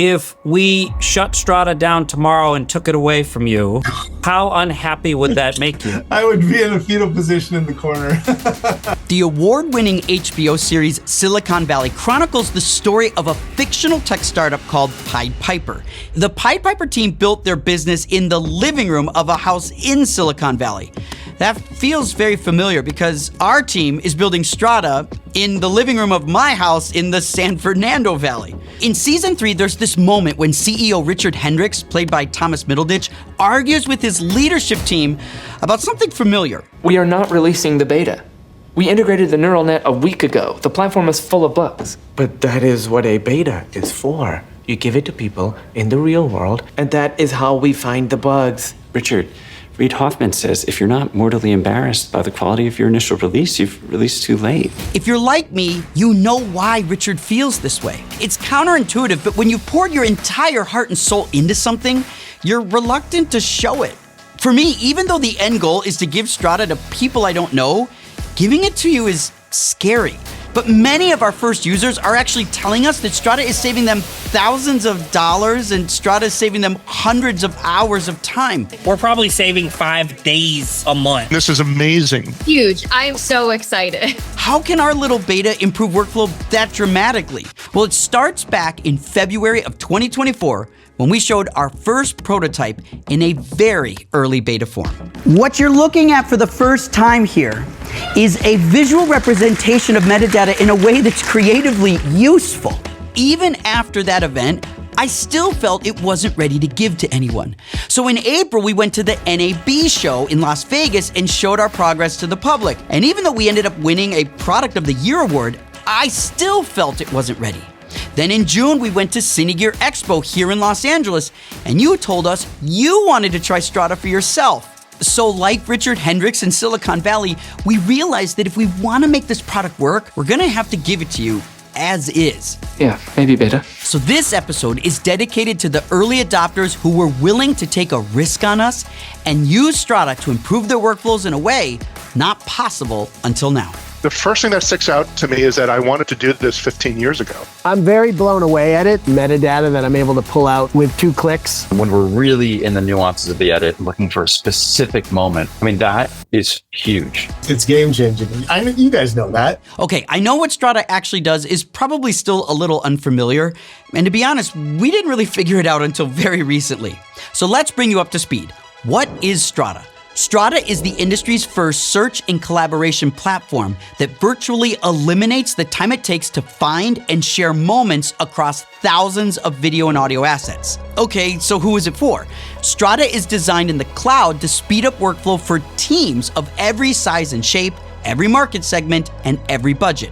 if we shut Strada down tomorrow and took it away from you, how unhappy would that make you? I would be in a fetal position in the corner. The award-winning HBO series Silicon Valley chronicles the story of a fictional tech startup called Pied Piper. The Pied Piper team built their business in the living room of a house in Silicon Valley. That feels very familiar because our team is building Strada in the living room of my house in the San Fernando Valley. In season 3, there's this moment when CEO Richard Hendricks, played by Thomas Middleditch, argues with his leadership team about something familiar. We are not releasing the beta. We integrated the neural net a week ago. The platform is full of bugs. But that is what a beta is for. You give it to people in the real world, and that is how we find the bugs. Richard, Reid Hoffman says if you're not mortally embarrassed by the quality of your initial release, you've released too late. If you're like me, you know why Richard feels this way. It's counterintuitive, but when you've poured your entire heart and soul into something, you're reluctant to show it. For me, even though the end goal is to give Strada to people I don't know, giving it to you is scary. But many of our first users are actually telling us that Strada is saving them thousands of dollars and Strada is saving them hundreds of hours of time. We're probably saving 5 days a month. This is amazing. Huge. I'm so excited. How can our little beta improve workflow that dramatically? Well, it starts back in February of 2024 when we showed our first prototype in a very early beta form. What you're looking at for the first time here is a visual representation of metadata in a way that's creatively useful. Even after that event, I still felt it wasn't ready to give to anyone. So in April, we went to the NAB show in Las Vegas and showed our progress to the public. And even though we ended up winning a Product of the Year award, I still felt it wasn't ready. Then in June, we went to Cinegear Expo here in Los Angeles, and you told us you wanted to try Strada for yourself. So like Richard Hendricks in Silicon Valley, we realized that if we want to make this product work, we're going to have to give it to you as is. Yeah, maybe beta. So this episode is dedicated to the early adopters who were willing to take a risk on us and use Strada to improve their workflows in a way not possible until now. The first thing that sticks out to me is that I wanted to do this 15 years ago. I'm very blown away at it. Metadata that I'm able to pull out with 2 clicks. When we're really in the nuances of the edit, looking for a specific moment, I mean, that is huge. It's game changing. You guys know that. Okay, I know what Strada actually does is probably still a little unfamiliar. And to be honest, we didn't really figure it out until very recently. So let's bring you up to speed. What is Strada? Strada is the industry's first search and collaboration platform that virtually eliminates the time it takes to find and share moments across thousands of video and audio assets. Okay, so who is it for? Strada is designed in the cloud to speed up workflow for teams of every size and shape, every market segment, and every budget.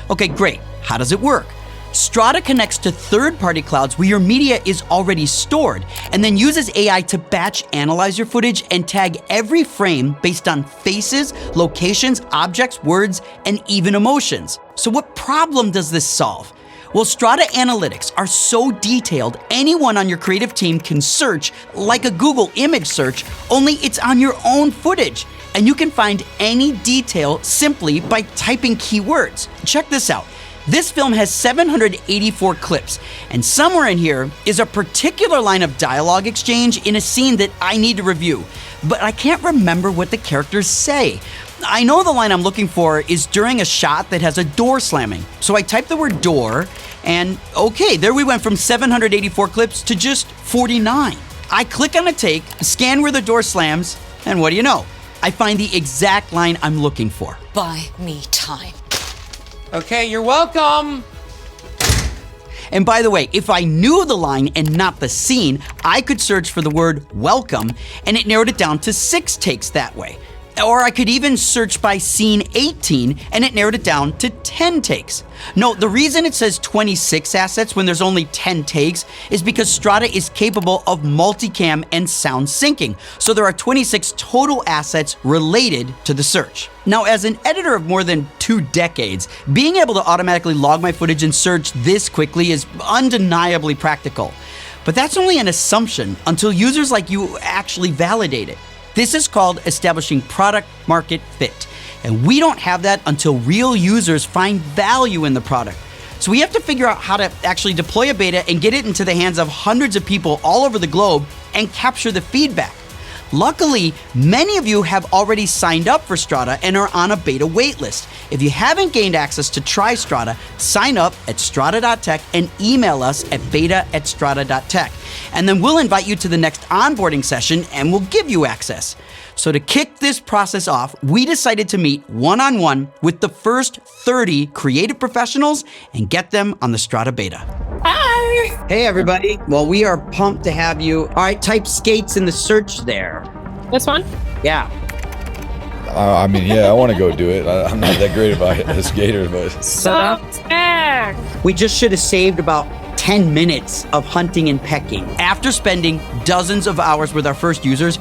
Okay, great. How does it work? Strada connects to third-party clouds where your media is already stored and then uses AI to batch analyze your footage and tag every frame based on faces, locations, objects, words, and even emotions. So what problem does this solve? Well, Strada analytics are so detailed, anyone on your creative team can search like a Google image search, only it's on your own footage. And you can find any detail simply by typing keywords. Check this out. This film has 784 clips, and somewhere in here is a particular line of dialogue exchange in a scene that I need to review, but I can't remember what the characters say. I know the line I'm looking for is during a shot that has a door slamming, so I type the word door, and okay, there we went from 784 clips to just 49. I click on a take, scan where the door slams, and what do you know? I find the exact line I'm looking for. Buy me time. Okay, you're welcome. And by the way, if I knew the line and not the scene, I could search for the word welcome, and it narrowed it down to 6 takes that way. Or I could even search by scene 18, and it narrowed it down to 10 takes. No, the reason it says 26 assets when there's only 10 takes is because Strada is capable of multicam and sound syncing. So there are 26 total assets related to the search. Now, as an editor of more than 2 decades, being able to automatically log my footage and search this quickly is undeniably practical. But that's only an assumption until users like you actually validate it. This is called establishing product market fit. And we don't have that until real users find value in the product. So we have to figure out how to actually deploy a beta and get it into the hands of hundreds of people all over the globe and capture the feedback. Luckily, many of you have already signed up for Strada and are on a beta waitlist. If you haven't gained access to try Strada, sign up at strada.tech and email us at beta@strada.tech. And then we'll invite you to the next onboarding session and we'll give you access. So to kick this process off, we decided to meet one-on-one with the first 30 creative professionals and get them on the Strada beta. Hi. Hey everybody. Well, we are pumped to have you. All right, type skates in the search there. This one? Yeah. I mean, yeah, I want to go do it. I'm not that great about it as a skater, but... We just should have saved about 10 minutes of hunting and pecking. After spending dozens of hours with our first users,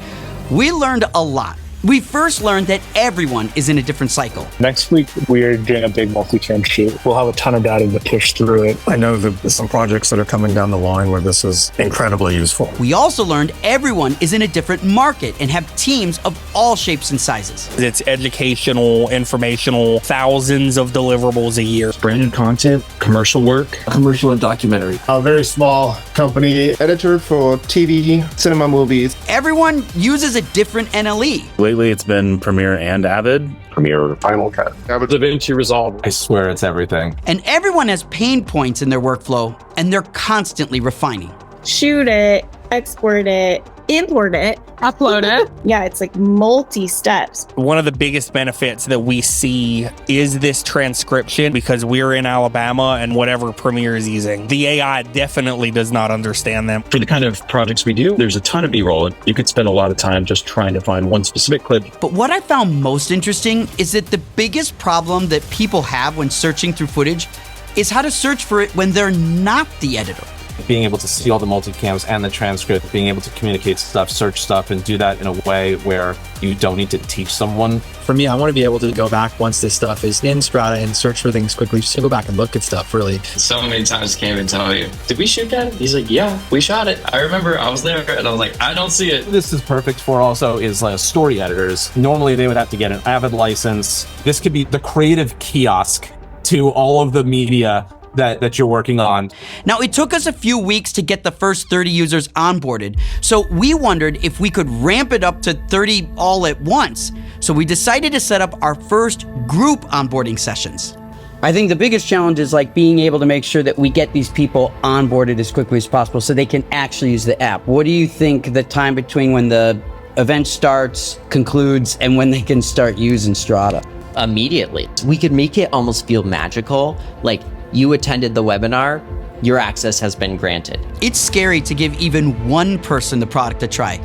we learned a lot. We first learned that everyone is in a different cycle. Next week, we're doing a big multi-cam shoot. We'll have a ton of data to push through it. I know that there's some projects that are coming down the line where this is incredibly useful. We also learned everyone is in a different market and have teams of all shapes and sizes. It's educational, informational, thousands of deliverables a year. Branded content, commercial work. Commercial and documentary. A very small company, editor for TV, cinema, movies. Everyone uses a different NLE. Lately, it's been Premiere and Avid. Premiere, Final Cut. DaVinci Resolve. I swear it's everything. And everyone has pain points in their workflow, and they're constantly refining. Shoot it, export it, import it, Upload it. Yeah, it's like multi-steps. One of the biggest benefits that we see is this transcription because we're in Alabama and whatever Premiere is using. The AI definitely does not understand them. For the kind of projects we do, there's a ton of B-roll. You could spend a lot of time just trying to find one specific clip. But what I found most interesting is that the biggest problem that people have when searching through footage is how to search for it when they're not the editor. Being able to see all the multicams and the transcript, being able to communicate stuff, search stuff, and do that in a way where you don't need to teach someone. For me, I want to be able to go back once this stuff is in Strada and search for things quickly, just to go back and look at stuff, really. So many times came and tell you, did we shoot that? He's like, yeah, we shot it. I remember I was there, and I was like, I don't see it. This is perfect for also is story editors. Normally they would have to get an Avid license. This could be the creative kiosk to all of the media that you're working on. Now, it took us a few weeks to get the first 30 users onboarded, so we wondered if we could ramp it up to 30 all at once. So we decided to set up our first group onboarding sessions. I think the biggest challenge is being able to make sure that we get these people onboarded as quickly as possible so they can actually use the app. What do you think the time between when the event starts, concludes, and when they can start using Strada? Immediately. We could make it almost feel magical, like you attended the webinar, your access has been granted. It's scary to give even one person the product a try.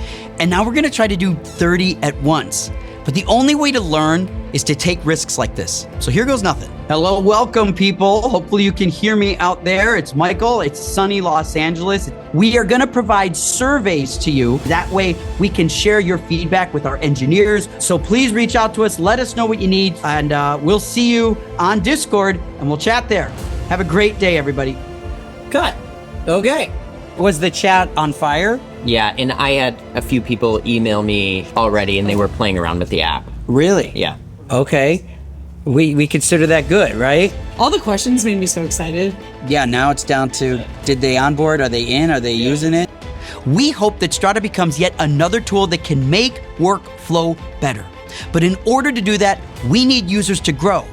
And now we're gonna try to do 30 at once. But the only way to learn is to take risks like this. So here goes nothing. Hello, welcome people. Hopefully you can hear me out there. It's Michael, it's sunny Los Angeles. We are gonna provide surveys to you. That way we can share your feedback with our engineers. So please reach out to us, let us know what you need, and we'll see you on Discord and we'll chat there. Have a great day, everybody. Cut. Okay. Was the chat on fire? Yeah, and I had a few people email me already and they were playing around with the app. Really? Yeah. Okay. We consider that good, right? All the questions made me so excited. Yeah, now it's down to, did they onboard? Are they in? Are they using it? We hope that Strada becomes yet another tool that can make work flow better. But in order to do that, we need users to grow.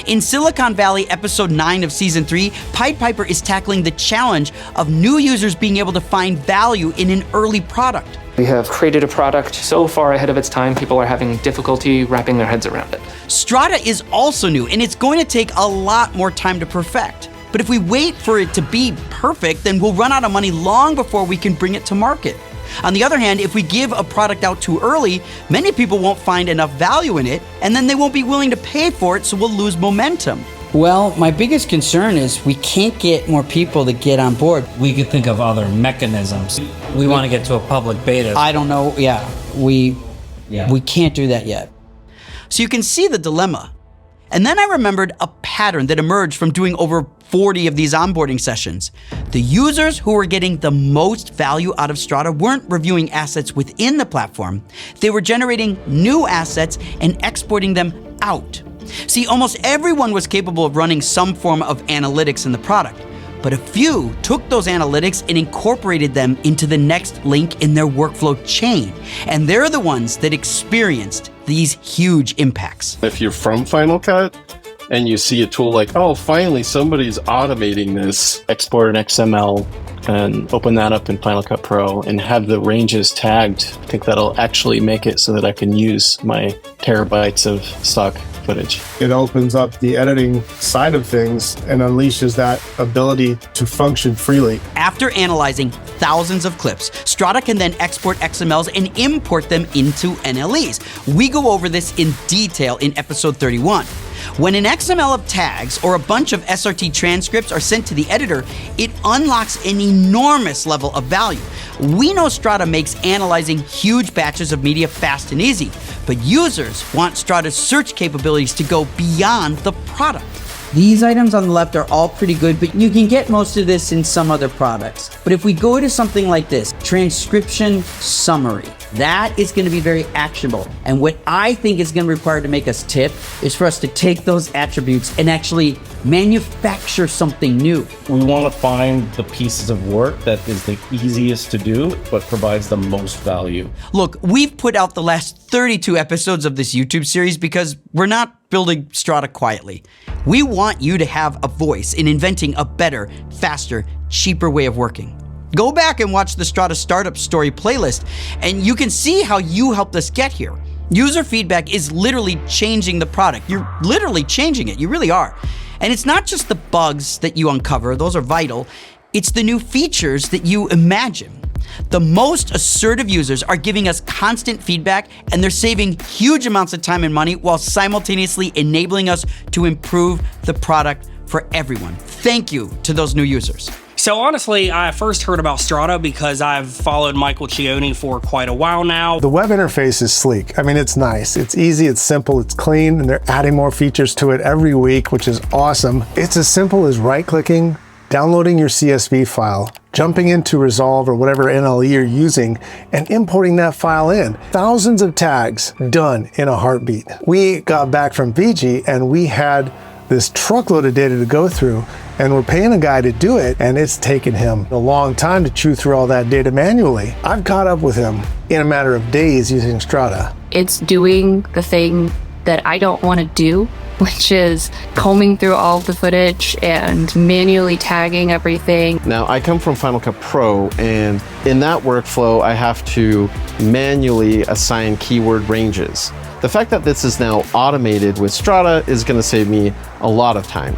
In Silicon Valley, episode 9 of season 3, Pied Piper is tackling the challenge of new users being able to find value in an early product. We have created a product so far ahead of its time, people are having difficulty wrapping their heads around it. Strada is also new, and it's going to take a lot more time to perfect. But if we wait for it to be perfect, then we'll run out of money long before we can bring it to market. On the other hand, if we give a product out too early, many people won't find enough value in it, and then they won't be willing to pay for it, so we'll lose momentum. Well, my biggest concern is we can't get more people to get on board. We could think of other mechanisms. We want to get to a public beta. I don't know, we can't do that yet. So you can see the dilemma. And then I remembered a pattern that emerged from doing over 40 of these onboarding sessions. The users who were getting the most value out of Strada weren't reviewing assets within the platform. They were generating new assets and exporting them out. See, almost everyone was capable of running some form of analytics in the product, but a few took those analytics and incorporated them into the next link in their workflow chain. And they're the ones that experienced these huge impacts. If you're from Final Cut and you see a tool like, oh, finally somebody's automating this, export an XML and open that up in Final Cut Pro and have the ranges tagged, I think that'll actually make it so that I can use my terabytes of stock footage. It opens up the editing side of things and unleashes that ability to function freely. After analyzing thousands of clips, Strada can then export XMLs and import them into NLEs. We go over this in detail in episode 31. When an XML of tags or a bunch of SRT transcripts are sent to the editor, it unlocks an enormous level of value. We know Strada makes analyzing huge batches of media fast and easy, but users want Strada's search capabilities to go beyond the product. These items on the left are all pretty good, but you can get most of this in some other products. But if we go to something like this, transcription summary, that is going to be very actionable. And what I think is going to require to make us tip is for us to take those attributes and actually manufacture something new. We want to find the pieces of work that is the easiest to do, but provides the most value. Look, we've put out the last 32 episodes of this YouTube series because we're not building Strada quietly. We want you to have a voice in inventing a better, faster, cheaper way of working. Go back and watch the Strada Startup Story playlist, and you can see how you helped us get here. User feedback is literally changing the product. You're literally changing it. You really are. And it's not just the bugs that you uncover, those are vital. It's the new features that you imagine. The most assertive users are giving us constant feedback, and they're saving huge amounts of time and money while simultaneously enabling us to improve the product for everyone. Thank you to those new users. So honestly, I first heard about Strada because I've followed Michael Cioni for quite a while now. The web interface is sleek. I mean, it's nice. It's easy, it's simple, it's clean, and they're adding more features to it every week, which is awesome. It's as simple as right-clicking, downloading your CSV file, jumping into Resolve or whatever NLE you're using, and importing that file in. Thousands of tags done in a heartbeat. We got back from Fiji and we had this truckload of data to go through, and we're paying a guy to do it, and it's taken him a long time to chew through all that data manually. I've caught up with him in a matter of days using Strada. It's doing the thing that I don't want to do, which is combing through all of the footage and manually tagging everything. Now, I come from Final Cut Pro, and in that workflow, I have to manually assign keyword ranges. The fact that this is now automated with Strada is going to save me a lot of time.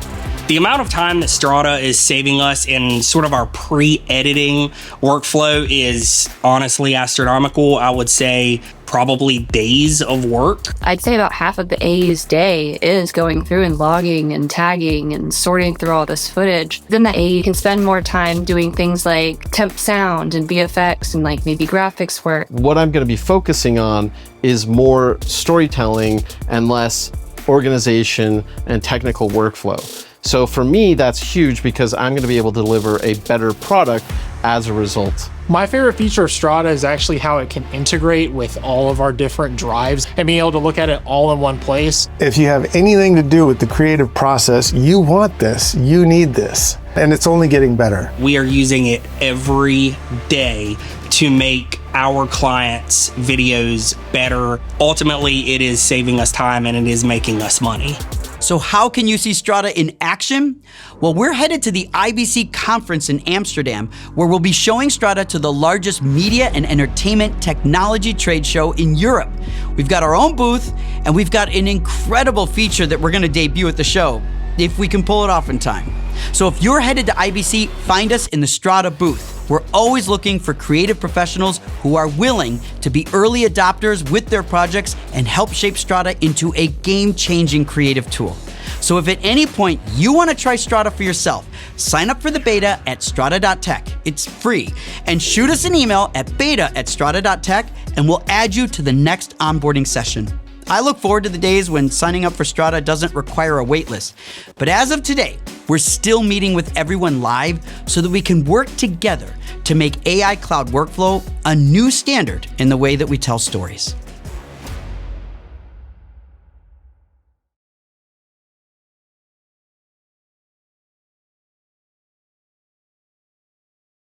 The amount of time that Strada is saving us in sort of our pre-editing workflow is honestly astronomical. I would say probably days of work. I'd say about half of the AE's day is going through and logging and tagging and sorting through all this footage. Then the AE can spend more time doing things like temp sound and VFX and like maybe graphics work. What I'm going to be focusing on is more storytelling and less organization and technical workflow. So for me, that's huge because I'm going to be able to deliver a better product as a result. My favorite feature of Strada is actually how it can integrate with all of our different drives and being able to look at it all in one place. If you have anything to do with the creative process, you want this, you need this, and it's only getting better. We are using it every day to make our clients' videos better. Ultimately, it is saving us time and it is making us money. So how can you see Strada in action? Well, we're headed to the IBC conference in Amsterdam, where we'll be showing Strada to the largest media and entertainment technology trade show in Europe. We've got our own booth, and we've got an incredible feature that we're gonna debut at the show, if we can pull it off in time. So if you're headed to IBC, find us in the Strada booth. We're always looking for creative professionals who are willing to be early adopters with their projects and help shape Strada into a game-changing creative tool. So if at any point you want to try Strada for yourself, sign up for the beta at strada.tech. It's free. And shoot us an email at beta@strada.tech, and we'll add you to the next onboarding session. I look forward to the days when signing up for Strada doesn't require a waitlist. But as of today, we're still meeting with everyone live so that we can work together to make AI cloud workflow a new standard in the way that we tell stories.